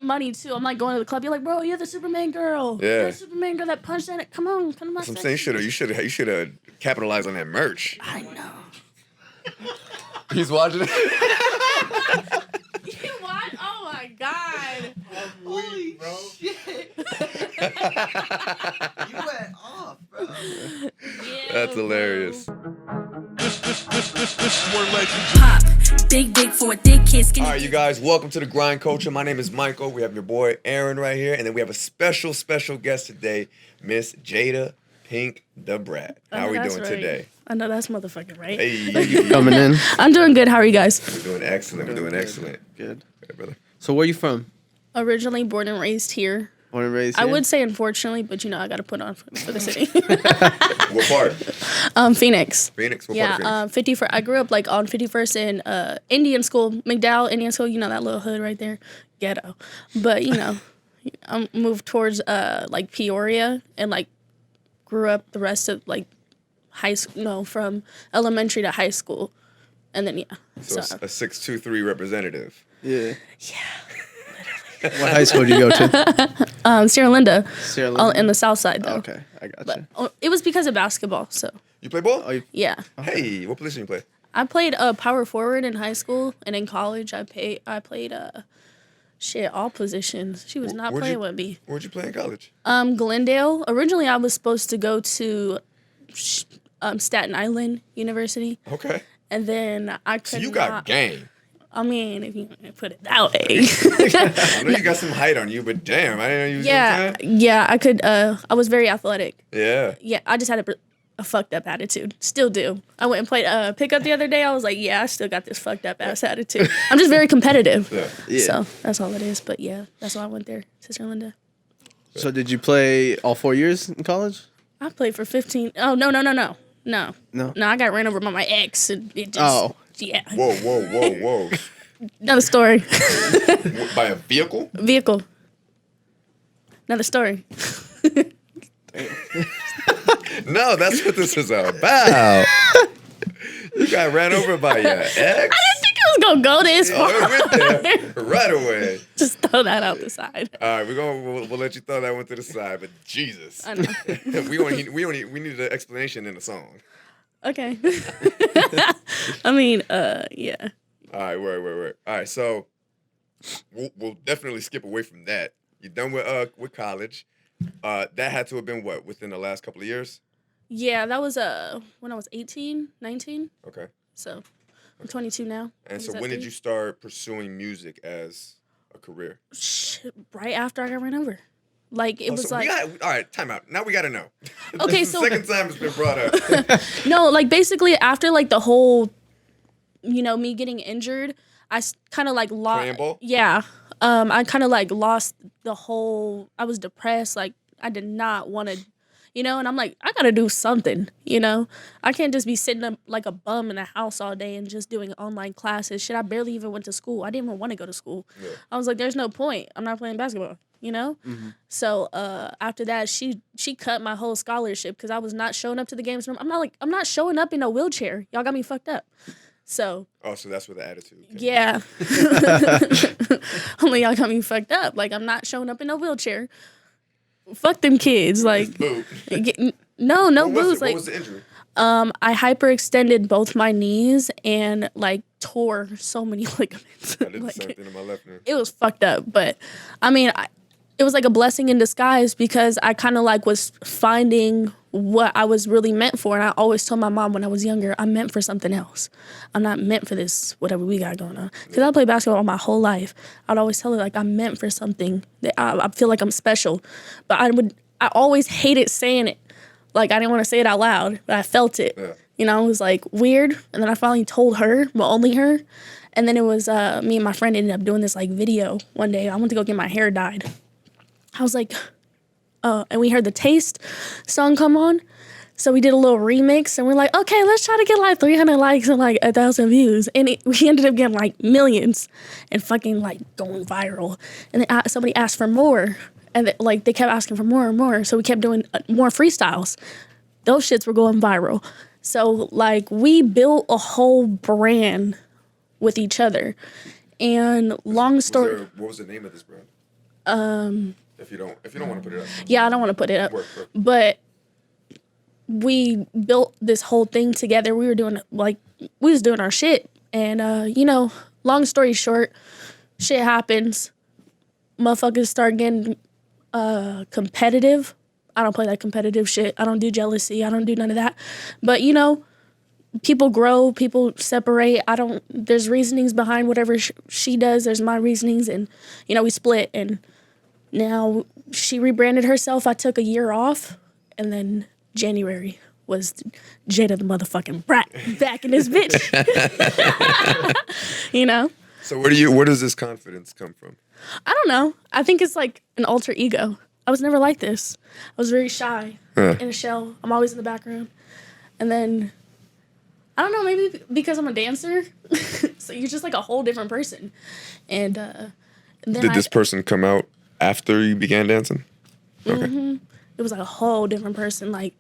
money too. I'm like going to the club. You're like, bro, you're the Superman girl. Yeah. You're the Superman girl that punched in it. Come on to my I'm section. saying you should have capitalized on that merch. I know. He's watching it. You what? Oh my god. Holy bro. Shit. You went off, bro. Yeah, That's hilarious. This more legends. Pop, big for a thick kid, skinny. All right, you guys, welcome to the Grind Culture. My name is Michael. We have your boy Aaron right here, and then we have a special guest today, Miss Jayda Pink, the Brat. How are we doing today? I know that's motherfucking right. Hey, Coming in. I'm doing good. How are you guys? we're doing excellent. Good. Okay, brother. So where you from? Originally born and raised here. Born and raised I here? would say unfortunately, but you know I got to put on for the city. What part? Phoenix. Phoenix. What part of Phoenix? 51st. I grew up like on 51st in Indian school, McDowell Indian school. You know that little hood right there, ghetto. But you know, I moved towards like Peoria and like grew up the rest of like high school. No, from elementary to high school, and then So a 623 representative. Yeah. yeah. What high school did you go to? Sierra Linda. Sierra Linda? In the south side though. Okay, I got But you. it was because of basketball. So You play ball? yeah. Hey, what position you play? I played power forward in high school, and in college I played all positions. She was not playing with me. Where'd you play in college? Glendale. Originally, I was supposed to go to Staten Island University, Okay. and then I could So you got game. I mean, if you put it that way. I know you got some height on you, but damn, I didn't know you was yeah, I could. I was very athletic. Yeah. Yeah, I just had a fucked up attitude. Still do. I went and played pickup the other day. I was like, yeah, I still got this fucked up ass attitude. I'm just very competitive. Yeah. So that's all it is. But yeah, that's why I went there, Sister Linda. So did you play all 4 years in college? I played for 15. Oh, no. No, I got ran over by my ex. And it just, yeah. Whoa. Another story. By a vehicle? Vehicle. Another story. No, that's what this is about. You got ran over by your ex? I didn't think it was going to go this far. It went there right away. Just throw that out the side. All right, we'll let you throw that one to the side, but Jesus. I know. we need an explanation in the song. Okay. I mean, yeah. All right, wait. All right, so we'll definitely skip away from that. You're done with college. That had to have been what, within the last couple of years? Yeah, that was when I was 18, 19. Okay. So I'm 22 now. And so Was that when did 3? you start pursuing music as a career? Right after I got ran over. Like, it was like... all right, time out. Now we got to know. Okay, This is so... the second time it's been brought up. No, like, basically, after, like, the whole, me getting injured, I kind of, like, lost... Playing ball? Yeah. I kind of, like, lost the whole... I was depressed. Like, I did not want to... and I'm like, I got to do something, I can't just be sitting up like a bum in the house all day and just doing online classes. Shit, I barely even went to school. I didn't even want to go to school. Yeah. I was like, there's no point. I'm not playing basketball, Mm-hmm. So after that, she cut my whole scholarship because I was not showing up to the games. I'm not showing up in a wheelchair. Y'all got me fucked up. So. Oh, so that's where the attitude came. Yeah. Only y'all got me fucked up. Like, I'm not showing up in a wheelchair. Fuck them kids. Like, no booze. What was the injury? I hyperextended both my knees and like tore so many ligaments. I did like, the same thing to my left knee. It was fucked up, but I mean, it was like a blessing in disguise because I kind of like was finding what I was really meant for. And I always told my mom when I was younger, I'm meant for something else. I'm not meant for this, whatever we got going on. Because I played basketball my whole life. I'd always tell her, like, I'm meant for something. That I feel like I'm special. But I always hated saying it. Like, I didn't want to say it out loud, but I felt it. Yeah. It was, like, weird. And then I finally told her, but only her. And then it was me and my friend ended up doing this, like, video one day. I went to go get my hair dyed. I was like, and we heard the Taste song come on. So we did a little remix, and we're like, okay, let's try to get like 300 likes and like 1,000 views. And we ended up getting like millions and fucking like going viral. And then somebody asked for more, and they kept asking for more and more. So we kept doing more freestyles. Those shits were going viral. So like we built a whole brand with each other. And long story. What was the name of this brand? If you don't want to put it up. Yeah, I don't want to put it up. Work. But we built this whole thing together. We was doing our shit. And, long story short, shit happens. Motherfuckers start getting competitive. I don't play that competitive shit. I don't do jealousy. I don't do none of that. But, people grow, people separate. There's reasonings behind whatever she does. There's my reasonings. And, we split. And now she rebranded herself. I took a year off. And then January was Jayda the motherfucking brat back in this bitch. So where does this confidence come from? I don't know. I think it's like an alter ego. I was never like this. I was very shy, in a shell. I'm always in the background. And then, I don't know, maybe because I'm a dancer. So you're just like a whole different person. And then Did this person come out after you began dancing? Okay. Mm-hmm. It was like a whole different person, like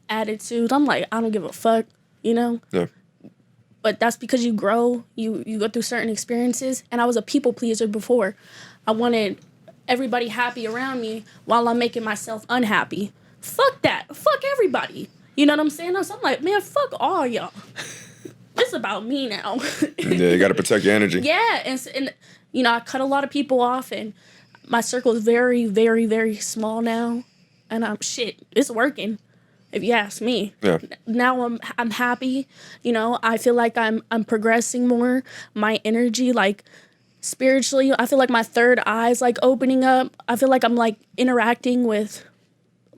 attitude. I'm like, I don't give a fuck, Yeah. But that's because you grow, you go through certain experiences. And I was a people pleaser before. I wanted everybody happy around me while I'm making myself unhappy. Fuck that. Fuck everybody. You know what I'm saying? So I'm like, man, fuck all y'all. It's about me now. Yeah, you got to protect your energy. Yeah. And, I cut a lot of people off. And my circle is very, very, very small now. And it's working. If you ask me. Yeah. Now I'm happy. I feel like I'm progressing more. My energy, like spiritually, I feel like my third eye's like opening up. I feel like I'm like interacting with,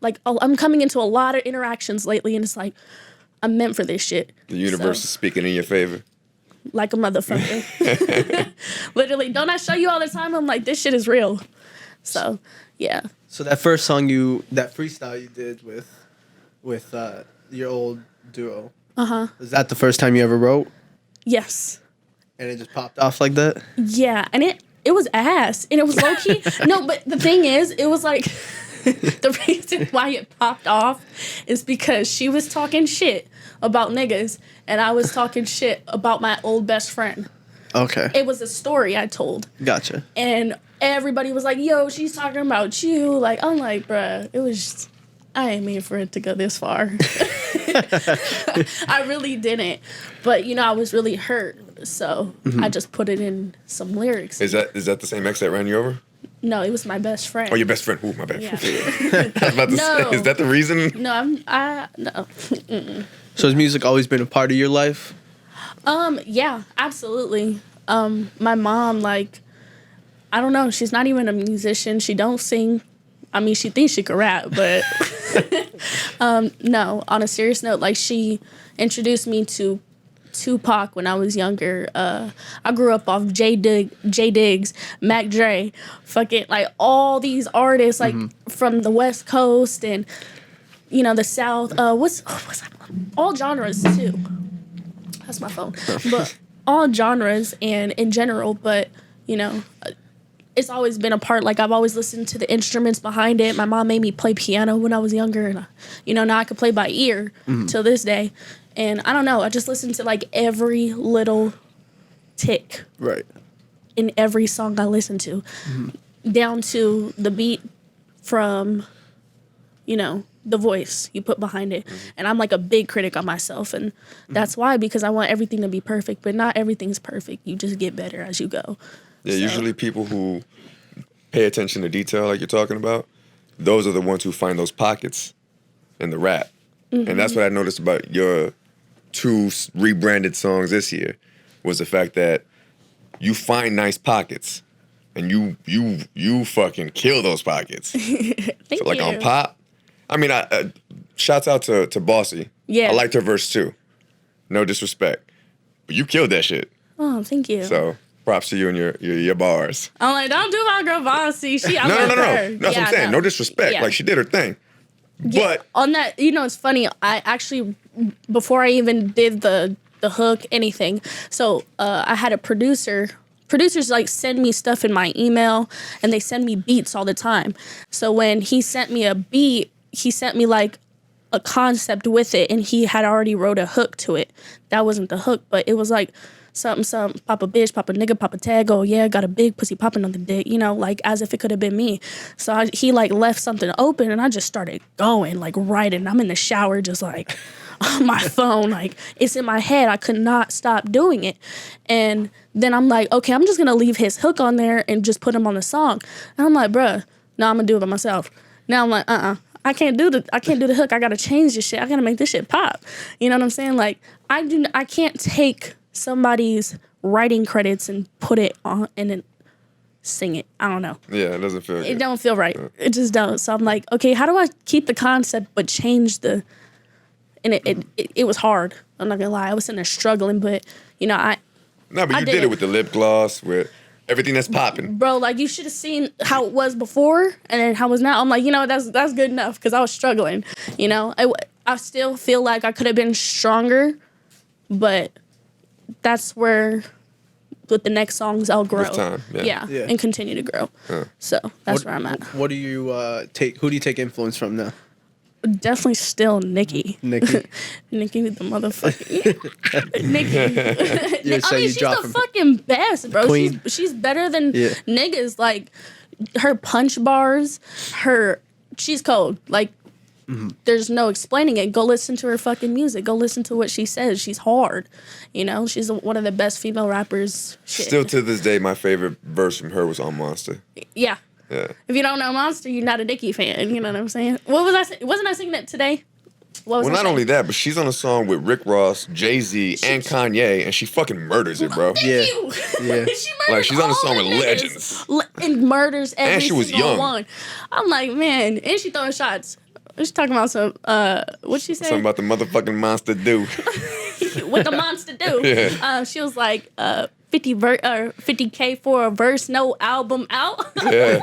like, I'm coming into a lot of interactions lately, and it's like I'm meant for this shit. The universe is speaking in your favor. Like a motherfucker. Literally, don't I show you all the time? I'm like, this shit is real. So yeah. So that first song that freestyle you did with your old duo. Was that the first time you ever wrote? Yes. And it just popped off like that? Yeah, and it was ass, and it was low key. No, but the thing is, it was like the reason why it popped off is because she was talking shit about niggas, and I was talking shit about my old best friend. Okay. It was a story I told. Gotcha. And everybody was like, "Yo, she's talking about you." Like, I'm like, bruh, it was just, I ain't mean for it to go this far. I really didn't. But, I was really hurt. So I just put it in some lyrics. Is that the same ex that ran you over? No, it was my best friend. Oh, your best friend. Ooh, my bad. Yeah. I was about to No. say, is that the reason? No, no. So has music always been a part of your life? Yeah, absolutely. My mom, like, I don't know, she's not even a musician. She don't sing. I mean, she thinks she could rap, but no, on a serious note, like, she introduced me to Tupac when I was younger. I grew up off J Diggs, Mac Dre, fucking, like, all these artists, like, from the West Coast and, the South. What's that? All genres, too. That's my phone. But all genres and in general, but, it's always been a part. Like, I've always listened to the instruments behind it. My mom made me play piano when I was younger, and now I can play by ear till this day. And I don't know, I just listen to like every little tick Right. in every song I listen to, down to the beat from, the voice you put behind it. And I'm like a big critic on myself, and that's why, because I want everything to be perfect, but not everything's perfect. You just get better as you go. Yeah, usually people who pay attention to detail, like you're talking about, those are the ones who find those pockets in the rap. And that's what I noticed about your two rebranded songs this year, was the fact that you find nice pockets, and you fucking kill those pockets. Thank So, like, you. on Pop, I mean, shouts out to Bossy. Yeah. I liked her verse too. No disrespect, but you killed that shit. Oh, thank you. So props to you and your bars. I'm like, don't do my girl Bossy. I No. love her. That's what I'm saying. No. No disrespect. Yeah. Like, she did her thing. Yeah, But on that, it's funny. I actually, before I even did the hook, anything, so I had a producer. Producers like send me stuff in my email, and they send me beats all the time. So when he sent me a beat, he sent me like a concept with it, and he had already wrote a hook to it. That wasn't the hook, but it was like something, pop a bitch, pop a nigga, pop a tag. Oh yeah, got a big pussy popping on the dick. You know, like as if it could have been me. So he like left something open, and I just started going like writing. I'm in the shower, just like on my phone, like it's in my head. I could not stop doing it, and then I'm like, okay, I'm just gonna leave his hook on there and just put him on the song. And I'm like, bruh, no, I'm gonna do it by myself. Now I'm like, I can't do the hook. I gotta change this shit. I gotta make this shit pop. You know what I'm saying? Like I can't take somebody's writing credits and put it on and then sing it. I don't know. Yeah, it doesn't feel It good. don't feel right. It just don't. So I'm like, okay, how do I keep the concept but change the? And it was hard. I'm not gonna lie. I was sitting there struggling, but you know No, but I you did did it. it with the lip gloss, with everything that's popping. bro, like you should have seen how it was before and then how it was now. I'm like, you know, that's good enough because I was struggling. You know, I still feel like I could have been stronger, but that's where with the next songs I'll grow. With time, yeah. Yeah. And continue to grow. So that's where I'm at. What do you take? Who do you take influence from now? Definitely still Nikki. Nikki. Nikki the motherfucking Nikki. You're I saying mean, you she's drop the him. fucking best, bro. Queen. She's better than Yeah. niggas. Like her punch bars, she's cold. Like there's no explaining it. Go listen to her fucking music. Go listen to what she says. She's hard. You know, she's one of the best female rappers. Shit. Still to this day, my favorite verse from her was on Monster. Yeah. Yeah. If you don't know Monster, you're not a Nicki fan. You know what I'm saying? What was I? Wasn't I singing it today? What was Well, I not saying? only that, but she's on a song with Rick Ross, Jay-Z, and Kanye, and she fucking murders it, bro. Thank Yeah. you. Yeah. She murders Like, she's on a all song the with niggas. legends. And murders every And she was single young. one. I'm like, man, and she throwing shots. She's talking about some, what'd she say? Something about the motherfucking monster do. What the monster do. Yeah. She was like, 50K for a verse, no album out. Yeah.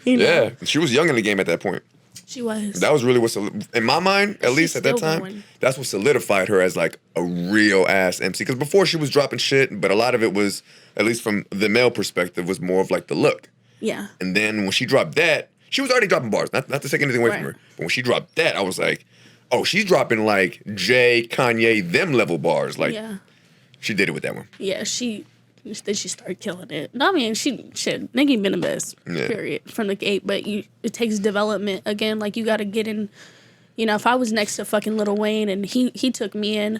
You know? Yeah. She was young in the game at that point. She was. That was really what, in my mind, at She's least at that still time, going. that's what solidified her as like a real ass MC. Because before she was dropping shit, but a lot of it was, at least from the male perspective, was more of like the look. Yeah. And then when she dropped that, she was already dropping bars. Not to take anything away from Right. her. But when she dropped that, I was like, oh, she's dropping like Jay, Kanye, them level bars. Like, Yeah. she did it with that one. Yeah, then she started killing it. I mean, Nicki been the best, Yeah. period, from the gate. But it takes development again. Like you got to get in. You know, if I was next to fucking Lil Wayne and he took me in,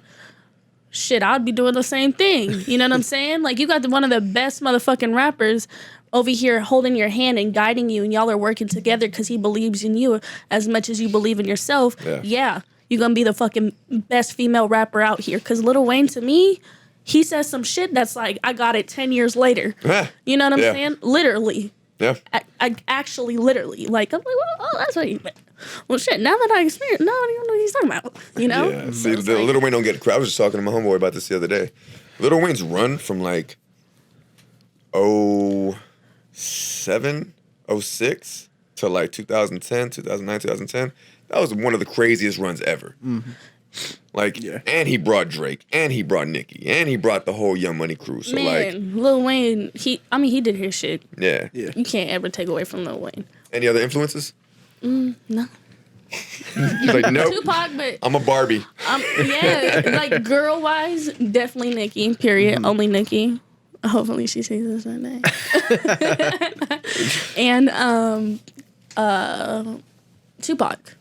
shit, I'd be doing the same thing. You know what I'm saying? Like you got one of the best motherfucking rappers over here holding your hand and guiding you, and y'all are working together because he believes in you as much as you believe in yourself. Yeah. You're gonna be the fucking best female rapper out here. Because Lil Wayne, to me, he says some shit that's like, I got it 10 years later. Yeah. You know what I'm Yeah. saying? Literally. Yeah. I actually, literally. Like, I'm like, well, oh, that's what he meant. Well, shit, now that I experience, now I don't know what he's talking about. You know? Yeah. So See, it's the like- Lil Wayne don't get credit. I was just talking to my homeboy about this the other day. Lil Wayne's run from like 07, 06 to like 2010, 2009, 2010. That was one of the craziest runs ever. Like, Yeah. and he brought Drake, and he brought Nicki, and he brought the whole Young Money crew. So like, Man, Lil Wayne, he did his shit. yeah. Yeah. You can't ever take away from Lil Wayne. Any other influences? No. He's like, nope. Tupac, but I'm a Barbie. yeah, like girl wise, definitely Nicki. Period. Only Nicki. Hopefully she sees this one day. And Tupac.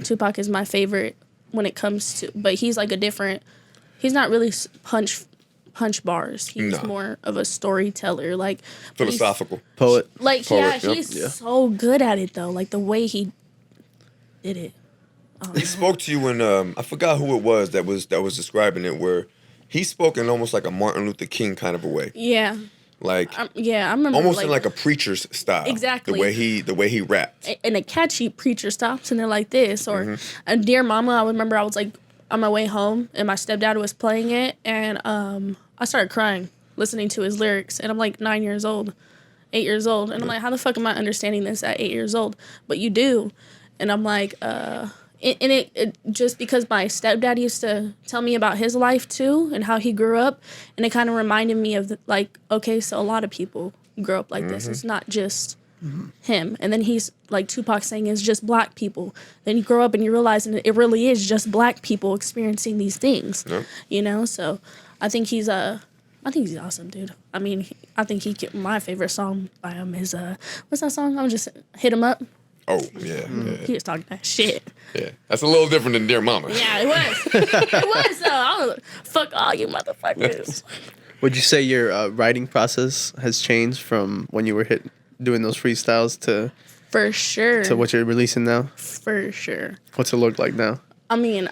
Tupac is my favorite when it comes to, but he's like a different. He's not really punch bars. He's No. more of a storyteller, like but he's- Philosophical. Poet. Like Poet, yeah, yep. he's Yeah. so good at it though. Like the way he did it. He spoke to you in I forgot who it was that was describing it, where he spoke in almost like a Martin Luther King kind of a way, Yeah, like yeah. I remember almost in like a preacher's style. Exactly. The way he rapped. and a catchy preacher stops and they're like this, or Mm-hmm. a Dear Mama. I remember I was like on my way home and my stepdad was playing it, and I started crying listening to his lyrics, and I'm like 8 years old, and I'm like, how the fuck am I understanding this at 8 years old? But you do, and I'm like, it just because my stepdad used to tell me about his life too and how he grew up, and it kind of reminded me of like, okay, so a lot of people grow up like this. It's not just him. And then he's like Tupac saying it's just black people. Then you grow up and you realize it really is just black people experiencing these things. Yeah. You know, so I think he's awesome, dude. I mean, I think my favorite song by him is what's that song? I'll just hit him up. Oh, yeah. He was talking that shit. Yeah. That's a little different than Dear Mama. Yeah, it was. It was though. I was, fuck all you motherfuckers. Would you say your writing process has changed from when you were doing those freestyles to For sure. what you're releasing now? For sure. What's it look like now? I mean,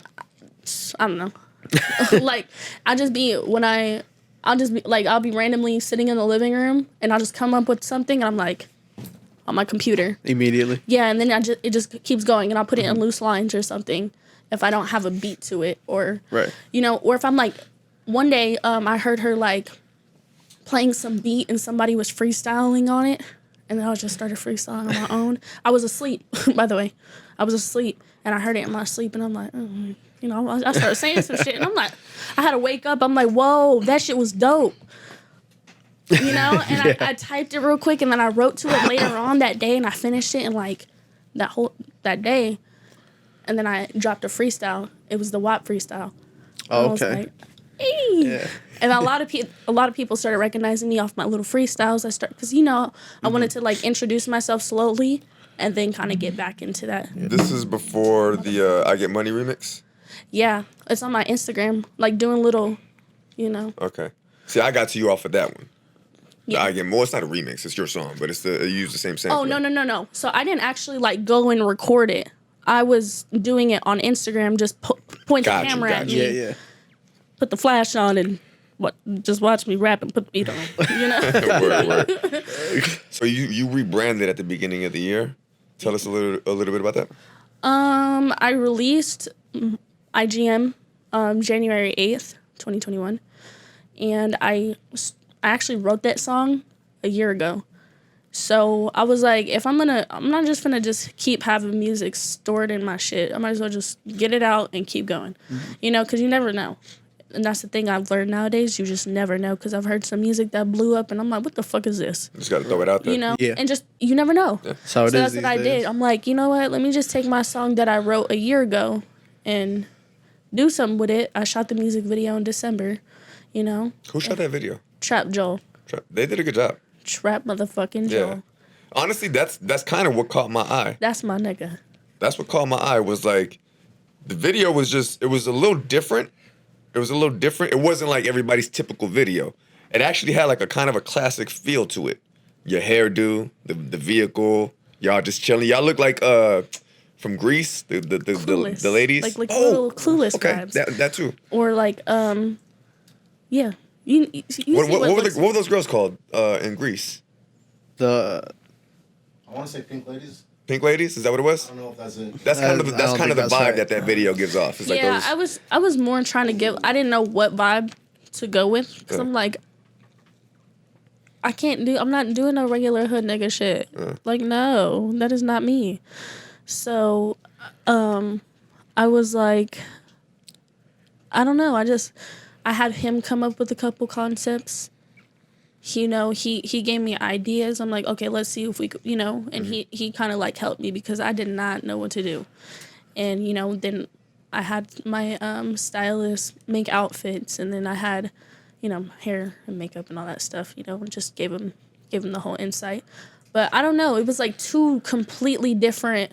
I don't know. Like, I'll just be like, I'll be randomly sitting in the living room and I'll just come up with something and I'm like, on my computer. Immediately? Yeah, and then it just keeps going and I'll put it in loose lines or something if I don't have a beat to it or, Right. you know, or if I'm like, one day I heard her like playing some beat and somebody was freestyling on it and then I just started freestyling on my own. I was asleep, by the way. I was asleep and I heard it in my sleep and I'm like, you know, I started saying some shit and I'm like, I had to wake up. I'm like, whoa, that shit was dope. You know, and I typed it real quick and then I wrote to it later on that day and I finished it in like that day. And then I dropped a freestyle. It was the WAP freestyle. Oh, I was okay. like, hey. Yeah. And a lot of people started recognizing me off my little freestyles. Because, you know, I wanted to like introduce myself slowly and then kind of get back into that. This is before the I Get Money remix? Yeah, it's on my Instagram, like doing little, you know. Okay. See, I got to you off of that one. Yeah. I Get More, it's not a remix, it's your song, but you use the same sample. Oh, no. So I didn't actually like go and record it. I was doing it on Instagram, just point the camera at me. Yeah. Put the flash on and just watch me rap and put the beat on, you know? Word. So you rebranded at the beginning of the year. Tell us a little bit about that. I released IGM January 8th, 2021. And I actually wrote that song a year ago. So I was like, if I'm not just gonna just keep having music stored in my shit. I might as well just get it out and keep going. You know, because you never know. And that's the thing I've learned nowadays. You just never know. Because I've heard some music that blew up and I'm like, what the fuck is this? Just got to throw it out there. You know? Yeah. And just, you never know. Yeah. So That's what I did. I'm like, you know what? Let me just take my song that I wrote a year ago and do something with it. I shot the music video in December, you know? Who shot that video? Trap Joel. They did a good job. Trap motherfucking Yeah. Joel. Honestly, that's kind of what caught my eye. That's my nigga. That's what caught my eye was like, the video was it was a little different. It was a little different. It wasn't like everybody's typical video. It actually had like a kind of a classic feel to it. Your hairdo, the vehicle, y'all just chilling. Y'all look like from Greece, the ladies. Like little Clueless okay, vibes. that too. Or like, yeah. You see What looks- were those girls called in Greece? The I want to say Pink Ladies. Pink Ladies? Is that what it was? I don't know if that's it. That's kind of I the don't think vibe that's right. that video gives off. It's like Yeah, those. I was more trying to give. I didn't know what vibe to go with because I'm like, I'm not doing no regular hood nigga shit. Like, no, that is not me. So, I was like, I don't know. I had him come up with a couple concepts. You know, he gave me ideas. I'm like, okay, let's see if we could, you know, and he kind of like helped me because I did not know what to do. And, you know, then I had my stylist make outfits and then I had, you know, hair and makeup and all that stuff, you know, and just gave him the whole insight. But I don't know, it was like two completely different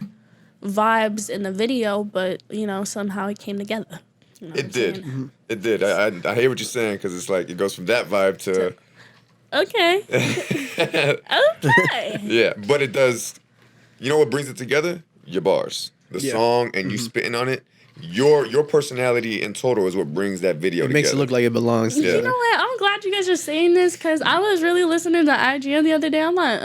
vibes in the video, but, you know, somehow it came together. You know what It I'm did. saying? It did. I hear what you're saying because it's like it goes from that vibe to Okay. Okay. yeah, but it does. You know what brings it together? Your bars, the Yeah. song, and you spitting on it. Your personality in total is what brings that video it together. makes it look like it belongs Yeah. You together. know what? I'm glad you guys are saying this because I was really listening to IGN the other day. I'm like,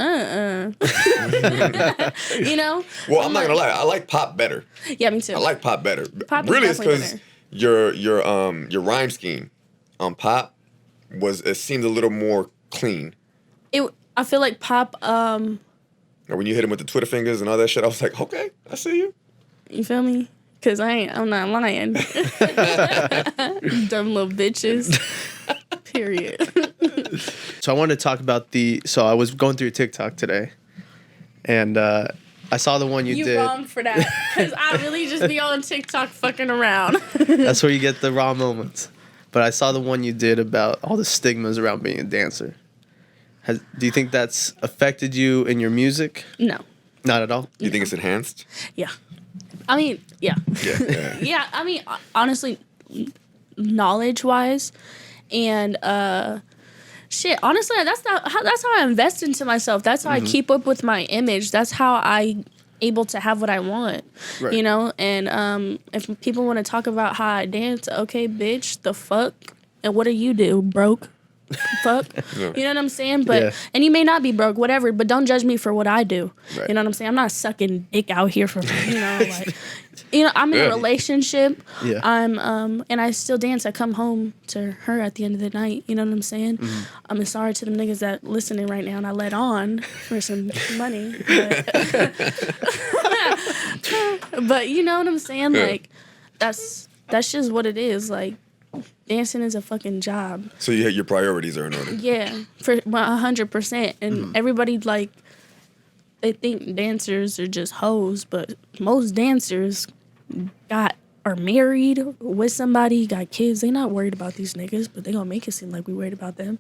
you know? Well, I'm not gonna lie. I like pop better. Yeah, me too. I like pop better. Pop is Really, it's definitely because your rhyme scheme on pop it seemed a little more clean. I feel like pop, And when you hit him with the Twitter fingers and all that shit, I was like, okay, I see you. you feel me? Because I'm not lying. Dumb little bitches. Period. So I wanted to talk about so I was going through TikTok today, and I saw the one you You did. wrong for that, because I really just be on TikTok fucking around. That's where you get the raw moments. But I saw the one you did about all the stigmas around being a dancer. Do you think that's affected you in your music? No. Not at all? You think it's enhanced? Yeah. I mean, yeah. Yeah. Yeah, I mean, honestly, knowledge-wise, and shit, honestly, that's how I invest into myself. That's how I keep up with my image. That's how I able to have what I want. Right. You know, and if people want to talk about how I dance, okay, bitch, the fuck, and what do you do, broke? Fuck. Yeah. You know what I'm saying? But Yeah. and you may not be broke, whatever, but don't judge me for what I do. Right. You know what I'm saying? I'm not sucking dick out here for I'm in a relationship. Yeah. I'm and I still dance. I come home to her at the end of the night. You know what I'm saying? I'm sorry to them niggas that listening right now and I let on for some money. But you know what I'm saying? Yeah. Like that's just what it is. Like dancing is a fucking job. So your priorities are in order. Yeah, for 100%. And everybody like they think dancers are just hoes, but most dancers are married with somebody, got kids. They not worried about these niggas, but they gonna make it seem like we worried about them.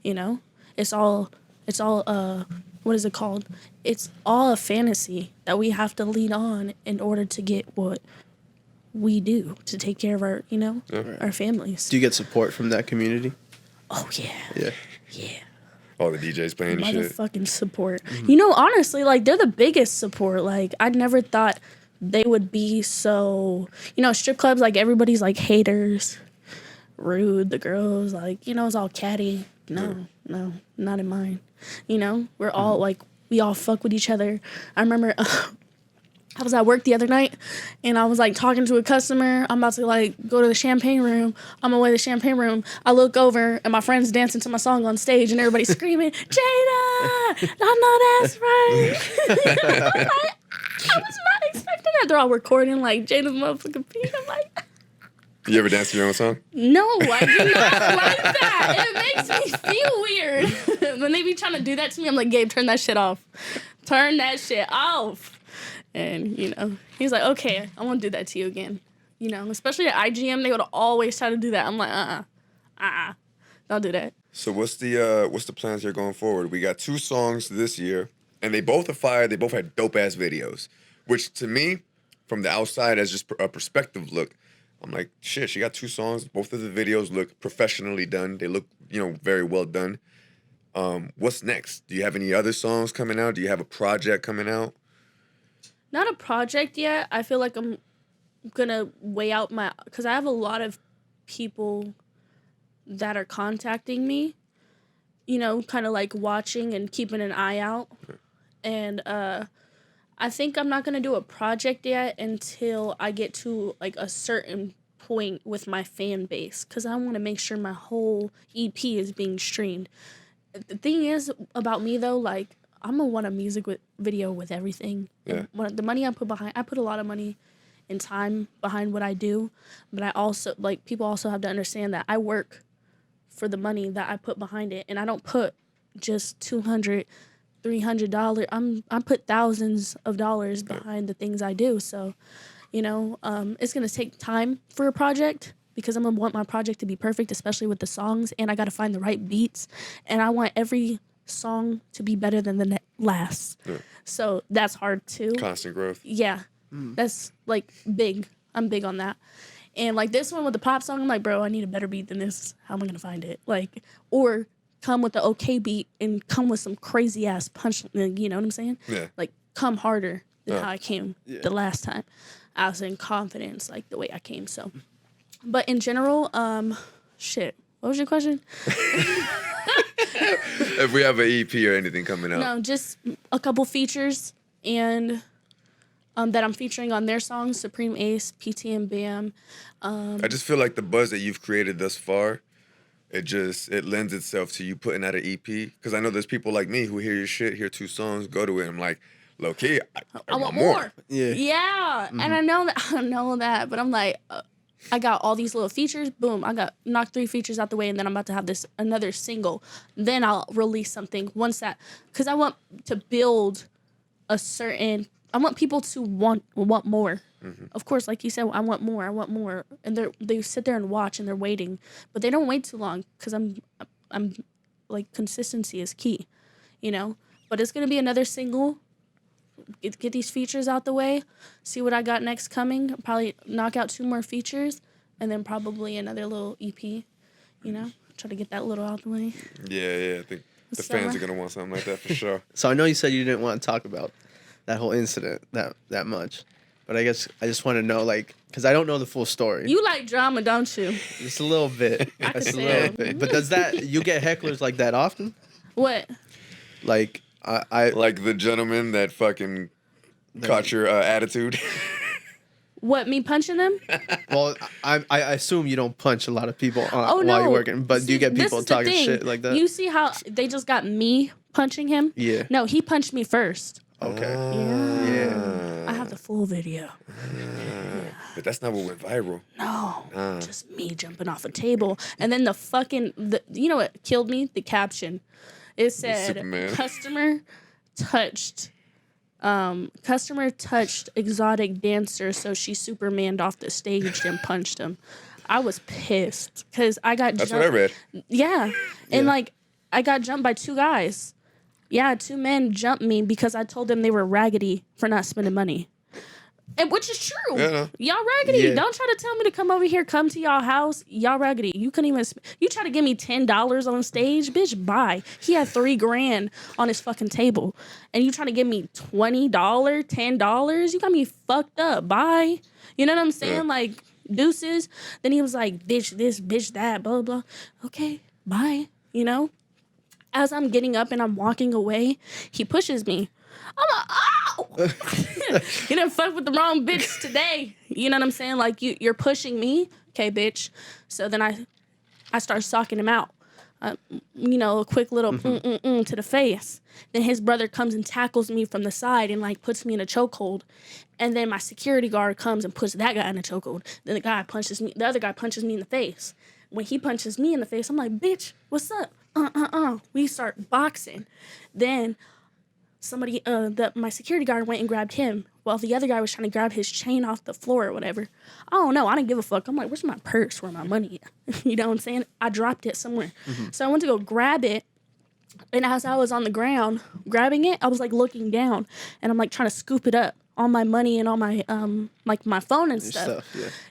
You know, it's all what is it called? It's all a fantasy that we have to lead on in order to get what we do to take care of our, our families. Do you get support from that community? Oh yeah. Yeah. All the DJs playing and shit. Motherfucking support. You know, honestly, like they're the biggest support. Like I never thought they would be so. Strip clubs, like everybody's like haters, rude. The girls, like it's all catty. No, not in mine. We're all like we all fuck with each other. I remember. I was at work the other night, and I was, like, talking to a customer. I'm about to, like, go to the champagne room. I'm on my way to the champagne room. I look over, and my friend's dancing to my song on stage, and everybody's screaming, Jayda! I know that's right. I was not expecting that. They're all recording, like, Jayda's motherfucking beat. I'm like... You ever dance to your own song? No, I do not like that. It makes me feel weird. When they be trying to do that to me, I'm like, Gabe, turn that shit off. Turn that shit off. And, he's like, okay, I won't do that to you again. Especially at IGM, they would always try to do that. I'm like, don't do that. So what's the plans here going forward? We got 2 songs this year, and they both are fire. They both had dope-ass videos, which to me, from the outside, as just a perspective look, I'm like, shit, she got 2 songs. Both of the videos look professionally done. They look, very well done. What's next? Do you have any other songs coming out? Do you have a project coming out? Not a project yet. I feel like I'm gonna weigh out because I have a lot of people that are contacting me, kind of like watching and keeping an eye out. And I think I'm not gonna do a project yet until I get to like a certain point with my fan base, because I want to make sure my whole EP is being streamed. The thing is about me though, like, I'm gonna want a music video with everything. Yeah. The money I put a lot of money and time behind what I do, but I also, like, people also have to understand that I work for the money that I put behind it, and I don't put just $200, $300. I put thousands of dollars behind the things I do. So, it's gonna take time for a project, because I'm gonna want my project to be perfect, especially with the songs, and I gotta find the right beats, and I want every song to be better than the last. Yeah. So that's hard too. Constant growth. Yeah. That's like big. I'm big on that. And like this one with the pop song, I'm like, bro, I need a better beat than this. How am I gonna find it? Like, or come with the okay beat and come with some crazy ass punch. You know what I'm saying? Yeah. Like, come harder than how I came the last time. I was in confidence, like the way I came. So, but in general, shit. What was your question? If we have an EP or anything coming out. No, just a couple features, and that I'm featuring on their songs, Supreme Ace, PT and Bam. I just feel like the buzz that you've created thus far, it lends itself to you putting out an EP. Because I know there's people like me who hear your shit, hear 2 songs, go to it, I'm like, low key, I want more. Yeah. And I know that, but I'm like, I got all these little features. Boom, I got knocked 3 features out the way, and then I'm about to have another single. Then I'll release something once that, because I want to build a certain. I want people to want more. Of course, like you said, I want more, and they sit there and watch and they're waiting, but they don't wait too long because I'm like consistency is key, you know. But it's gonna be another single. Get these features out the way, see what I got next coming. Probably knock out 2 more features, and then probably another little EP. You know, try to get that little out the way. Yeah. I think the fans are gonna want something like that for sure. So I know you said you didn't want to talk about that whole incident that much, but I guess I just want to know, like, because I don't know the full story. You like drama, don't you? Just a little bit. I could Just a say little it. bit. But does that you get hecklers like that often? What? Like I Like the gentleman that fucking caught your attitude. What? Me punching them? well I assume you don't punch a lot of people Oh while no! you're working, but do you get this people is the talking thing. shit like that? You see how they just got me punching him? Yeah. No, he punched me first. Okay. Yeah. I have the full video. But that's not what went viral. No, just me jumping off a table, and then you know what killed me? The caption. It said, Superman. Customer touched exotic dancer, so she Supermaned off the stage and punched him. I was pissed because I got That's jumped. what I read. Yeah. And like I got jumped by 2 guys. Yeah, 2 men jumped me because I told them they were raggedy for not spending money. And which is true. Yeah. Y'all raggedy. Yeah. Don't try to tell me to come over here, come to y'all house. Y'all raggedy. You couldn't even you try to give me $10 on stage, bitch, bye. He had $3,000 on his fucking table. And you trying to give me $20, $10? You got me fucked up. Bye. You know what I'm saying? Yeah. Like deuces. Then he was like, bitch this, bitch that, blah, blah. Okay, bye. You know? As I'm getting up and I'm walking away, he pushes me. I'm like, oh! You done fuck with the wrong bitch today. You know what I'm saying? Like, you're pushing me. Okay, bitch. So then I start socking him out. You know, a quick little to the face. Then his brother comes and tackles me from the side and, like, puts me in a chokehold. And then my security guard comes and puts that guy in a chokehold. Then the other guy punches me in the face. When he punches me in the face, I'm like, bitch, what's up? We start boxing. Then somebody, my security guard went and grabbed him while the other guy was trying to grab his chain off the floor or whatever. I don't know. I didn't give a fuck. I'm like, where's my purse? Where my money at? You know what I'm saying? I dropped it somewhere. So I went to go grab it. And as I was on the ground grabbing it, I was like looking down and I'm like trying to scoop it up. All my money and all my like my phone and stuff.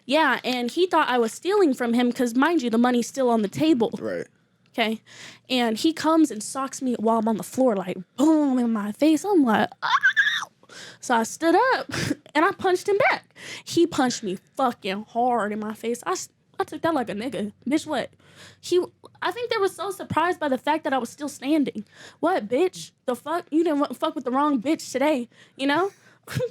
Yeah, and he thought I was stealing from him because, mind you, the money's still on the table. Right. Okay, and he comes and socks me while I'm on the floor, like boom in my face. I'm like, ow! So I stood up and I punched him back. He punched me fucking hard in my face. I took that like a nigga. Bitch, what? I think they were so surprised by the fact that I was still standing. What, bitch? The fuck? You didn't fuck with the wrong bitch today, you know?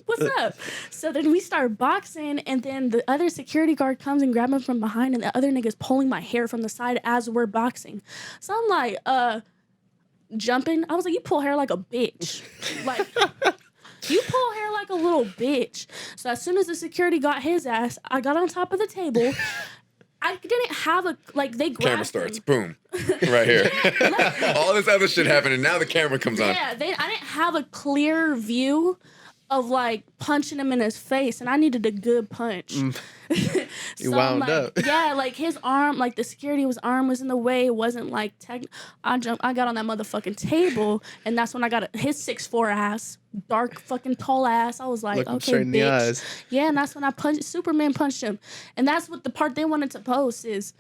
What's up? So then we start boxing, and then the other security guard comes and grabs him from behind, and the other nigga's pulling my hair from the side as we're boxing. So I'm like, jumping. I was like, you pull hair like a bitch. Like, you pull hair like a little bitch. So as soon as the security got his ass, I got on top of the table. I didn't have they grabbed Camera starts. him. Boom. Right here. All this other shit happened, and now the camera comes on. Yeah, I didn't have a clear view of like punching him in his face, and I needed a good punch. You wound up. Yeah, like his arm, like the security's arm was in the way. It wasn't like I got on that motherfucking table, and that's when I got his 6'4" ass, dark fucking tall ass. I was like, Look him okay, straight in the bitch. eyes. Yeah, and that's when Superman punched him, and that's what the part they wanted to post is.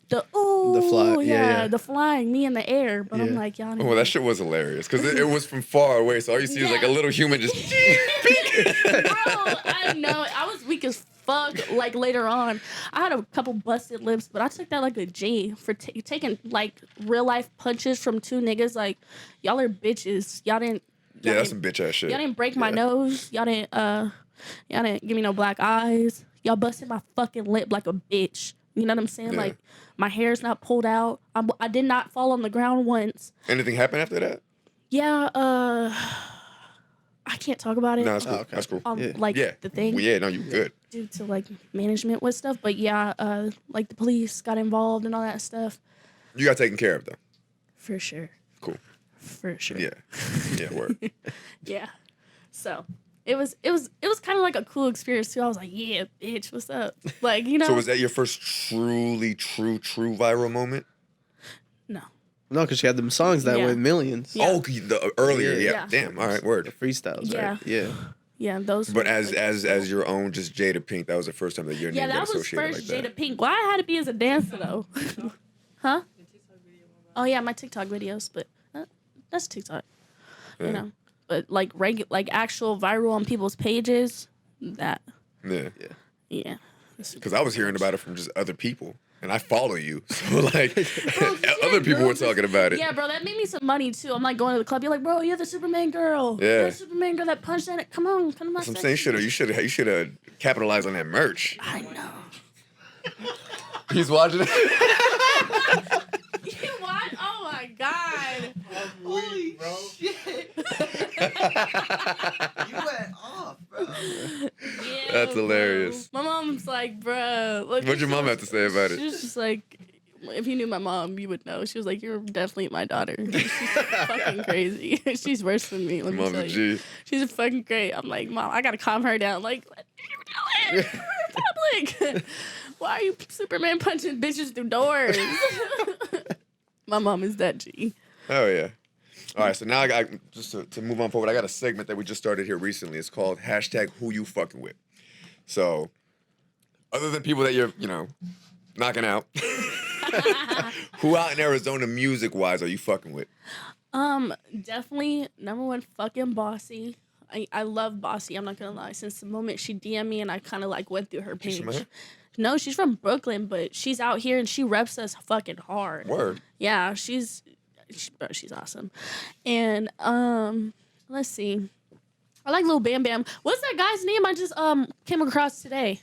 The fly, yeah. the flying, me in the air, but I'm Yeah. like, y'all. Well, that shit was hilarious because it was from far away, so all you see is like a little human just. Bro, I know. I was weak as fuck. Like later on, I had a couple busted lips, but I took that like a G for taking like real life punches from 2 niggas. Like y'all are bitches. Y'all didn't. Yeah, that's some bitch ass shit. Y'all didn't break my nose. Y'all didn't give me no black eyes. Y'all busted my fucking lip like a bitch. You know what I'm saying? Yeah. Like my hair's not pulled out. I did not fall on the ground once. Anything happened after that? Yeah. I can't talk about it. No, that's cool. Oh, okay. That's cool. Like Yeah. the thing. Well, yeah, no, you good. Due to like management with stuff, but yeah, like the police got involved and all that stuff. You got taken care of though. For sure. Cool. For sure. Yeah. Yeah, word. Yeah. So it was kind of like a cool experience too. I was like, yeah, bitch, what's up? Like, you know. So was that your first truly true viral moment? No. No, because she had them songs that Yeah. went millions. Yeah. Oh, the earlier, yeah. Yeah. Damn. All right, The word. freestyles, Yeah. right? Yeah. Yeah, those. But were, as like, your own, just Jayda Pink, that was the first time that your yeah, name got that was associated first like Jayda that. Pink. Why I had to be as a dancer though? Huh? Oh yeah, my TikTok videos, but that's TikTok. Yeah. You know, but like actual viral on people's pages, that Yeah. yeah. Because I was hearing about it from just other people, and I follow you, so like Bro, other people were talking about it. Yeah, bro, that made me some money too. I'm like going to the club. You're like, bro, you're the Superman girl. Yeah. You're the Superman girl that punched that. Come on, come on. So I'm saying you should have capitalized on that merch. I know. He's watching it. You what? Oh my god. Holy shit. You went off, bro. Yeah, That's bro. hilarious. My mom's like, bro. Like, What'd your mom have to say about She it? was just like, if you knew my mom, you would know. She was like, you're definitely my daughter. She's fucking crazy. She's worse than me. Let me Mom's tell a you. G. She's fucking great. I'm like, Mom, I gotta calm her down. Like, what are you doing? We're in public. Why are you Superman punching bitches through doors? My mom is that G. Oh yeah. All right, so now I got just to move on forward. I got a segment that we just started here recently. It's called #Who You Fucking With. So, other than people that you're knocking out, who out in Arizona music wise are you fucking with? Definitely number one, fucking Bossy. I love Bossy. I'm not gonna lie. Since the moment she DM'd me and I kind of like went through her page. She's from here? No, she's from Brooklyn, but she's out here and she reps us fucking hard. Word. Yeah, she's awesome. And let's see. I like Lil Bam Bam. What's that guy's name I just came across today?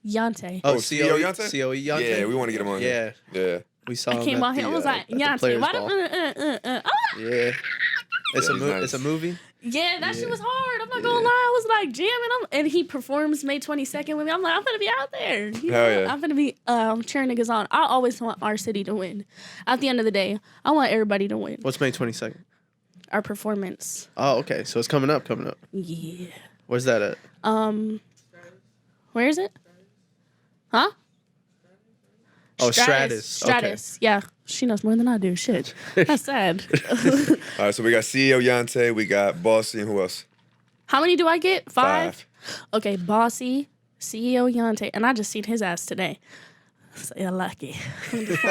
Yante. Oh, CEO Yante? CEO Yante? Yeah, we want to get him on here. Yeah. We saw I him came at on here. the, I was like, at the Yante. Players Why Ball. don't? Yeah. It's Yeah, a he's nice. it's a movie. Yeah, that shit Yeah. was hard. I'm not gonna lie. I was like jamming. And he performs May 22nd with me. I'm like, I'm gonna be out there. You Hell know? yeah. I'm gonna be cheering niggas on. I always want our city to win. At the end of the day, I want everybody to win. What's May 22nd? Our performance. Oh, okay. So it's coming up. Yeah. Where's that at? Where is it? Huh? Oh, Stratus. Stratus. Yeah. She knows more than I do. Shit. That's sad. All right, so we got CEO Yante, we got Bossy, and who else? How many do I get? Five? Okay, Bossy, CEO Yante, and I just seen his ass today. So you're lucky. I'm just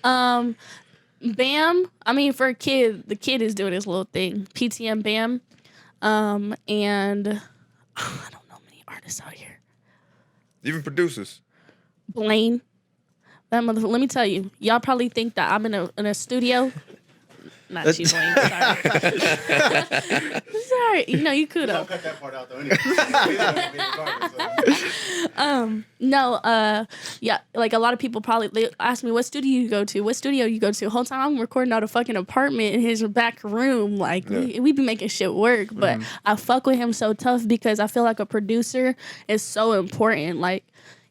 playing. Bam. I mean, for a kid, the kid is doing his little thing. PTM Bam. And I don't know many artists out here. Even producers. Blaine. That motherfucker. Let me tell you, y'all probably think that I'm in a studio. Not you, Blaine. Sorry. Sorry. You could have. Cut that part out though. Anyway. No, yeah, like a lot of people probably they ask me what studio you go to. What studio you go to? Whole time I'm recording out a fucking apartment in his back room. Like we be making shit work, but I fuck with him so tough because I feel like a producer is so important. Like.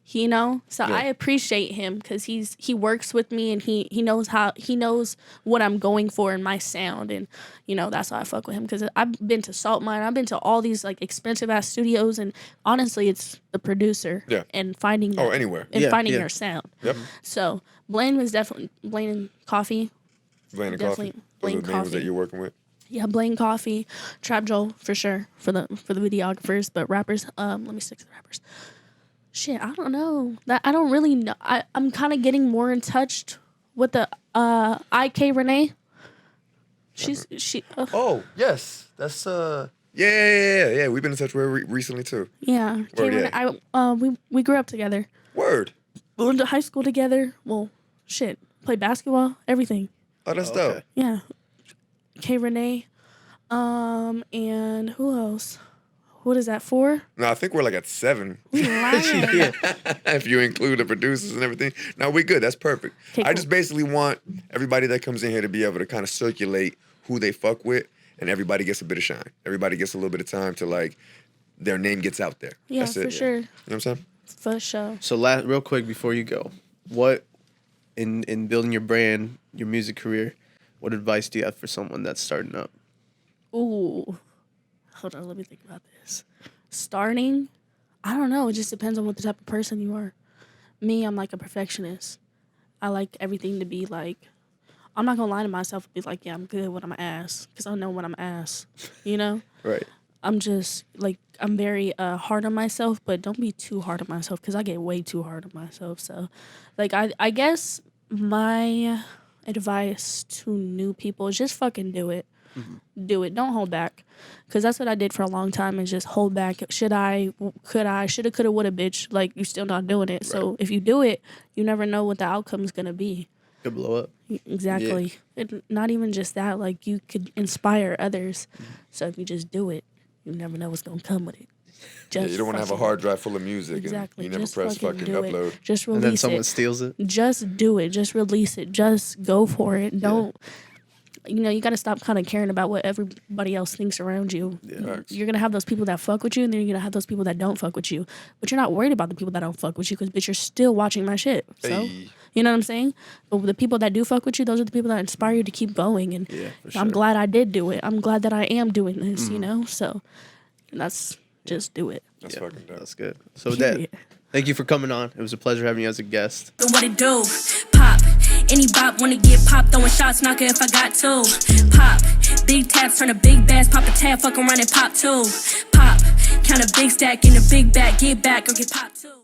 So I appreciate him because he works with me and he knows what I'm going for in my sound, and that's why I fuck with him because I've been to Salt Mine, I've been to all these like expensive ass studios, and honestly it's the producer and finding anywhere finding your sound. Yep. So Blaine was definitely Blaine and Coffee. Blaine and Definitely Coffee. Blaine Those are the names Coffee. that you're working with. Yeah, Blaine Coffee, Trap Joel for sure for the videographers, but rappers. Let me stick to the rappers. Shit, I don't know. I don't really know. I'm kind of getting more in touch with the IK Renee. She. Oh, yes. That's Yeah. We've been in touch with her recently too. Yeah, K Word, Renee. We grew up together. Word. We went to high school together. Well, shit, played basketball, everything. Oh, that's Okay. dope. Yeah. K Renee. And who else? What is that, 4? No, I think we're like at 7. We lying. If you include the producers and everything. No, we good. That's perfect. Okay, I cool. just basically want everybody that comes in here to be able to kind of circulate who they fuck with, and everybody gets a bit of shine. Everybody gets a little bit of time to like their name gets out there. Yeah, That's it. for sure. You know what I'm saying? For sure. So real quick before you go, what in building your brand, your music career, what advice do you have for someone that's starting up? Ooh. Hold on, let me think about this. Starting, I don't know. It just depends on what the type of person you are. Me, I'm like a perfectionist. I like everything to be like, I'm not gonna lie to myself and be like, yeah, I'm good when I'm an ass, because I know when I'm an ass, you know? Right. I'm just like, I'm very hard on myself, but don't be too hard on myself, because I get way too hard on myself. So, like, I guess my advice to new people is just fucking do it. Do it. Don't hold back, because that's what I did for a long time, is just hold back. Should I, could I, shoulda, coulda, woulda, bitch. Like, you're still not doing it. Right. So if you do it, you never know what the outcome is gonna be. Could blow up. Exactly. Not even just that, like, you could inspire others. So if you just do it, you never know what's gonna come with it. Just you don't want to have a hard drive full of music. Exactly. And you never just press fucking do upload. It. Just release it. And then someone steals it. Just do it. Just release it. Just go for it. Don't. You know, you got to stop kind of caring about what everybody else thinks around you. Yeah. You're going to have those people that fuck with you, and then you're going to have those people that don't fuck with you. But you're not worried about the people that don't fuck with you, because, bitch, you're still watching my shit. So, Hey. you know what I'm saying? But the people that do fuck with you, those are the people that inspire you to keep going. And for sure. I'm glad I did do it. I'm glad that I am doing this, you know? So that's just do it. That's fucking dope. That's good. So with that, Period. thank you for coming on. It was a pleasure having you as a guest. What it do? Pop. Any bop wanna get popped, throwing shots, knocker if I got to. Pop. Big taps, turn a big bass, pop a tab, fuck around and pop two. Pop. Count a big stack in a big bag, get back or get popped too.